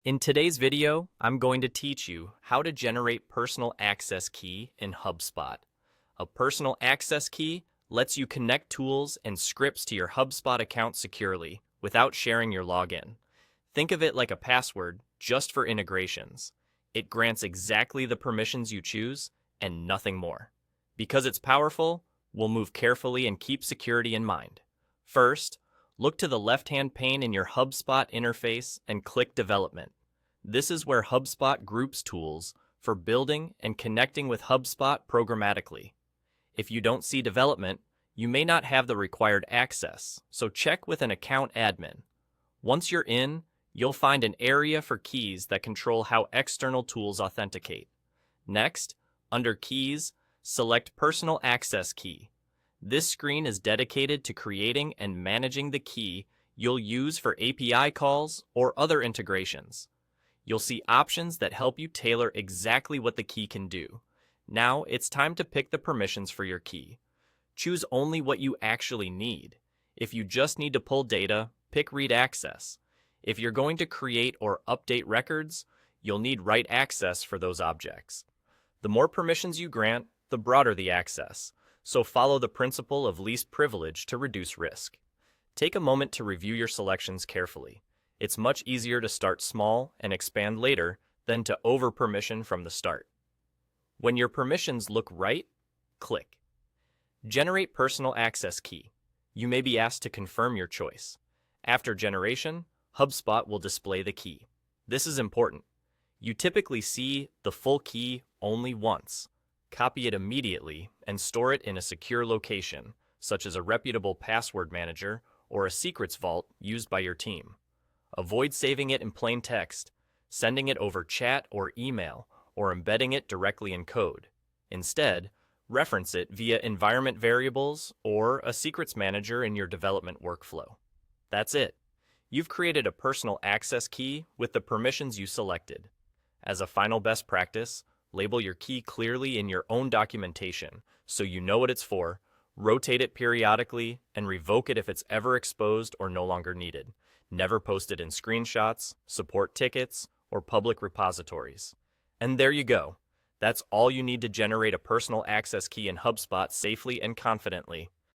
In today's video, I'm going to teach you how to generate personal access key in HubSpot. A personal access key lets you connect tools and scripts to your HubSpot account securely without sharing your login. Think of it like a password just for integrations. It grants exactly the permissions you choose and nothing more. Because it's powerful, we'll move carefully and keep security in mind. First, look to the left-hand pane in your HubSpot interface and click Development. This is where HubSpot groups tools for building and connecting with HubSpot programmatically. If you don't see Development, you may not have the required access, so check with an account admin. Once you're in, you'll find an area for keys that control how external tools authenticate. Next, under Keys, select Personal Access Key. This screen is dedicated to creating and managing the key you'll use for API calls or other integrations. You'll see options that help you tailor exactly what the key can do. Now it's time to pick the permissions for your key. Choose only what you actually need. If you just need to pull data, pick Read Access. If you're going to create or update records, you'll need Write Access for those objects. The more permissions you grant, the broader the access, so follow the principle of least privilege to reduce risk. Take a moment to review your selections carefully. It's much easier to start small and expand later than to over-permission from the start. When your permissions look right, click. Generate Personal Access Key. You may be asked to confirm your choice. After generation, HubSpot will display the key. This is important. You typically see the full key only once. Copy it immediately and store it in a secure location, such as a reputable password manager or a secrets vault used by your team. Avoid saving it in plain text, sending it over chat or email, or embedding it directly in code. Instead, reference it via environment variables or a secrets manager in your development workflow. That's it. You've created a personal access key with the permissions you selected. As a final best practice, label your key clearly in your own documentation so you know what it's for, rotate it periodically, and revoke it if it's ever exposed or no longer needed. Never post it in screenshots, support tickets, or public repositories. And there you go. That's all you need to generate a personal access key in HubSpot safely and confidently.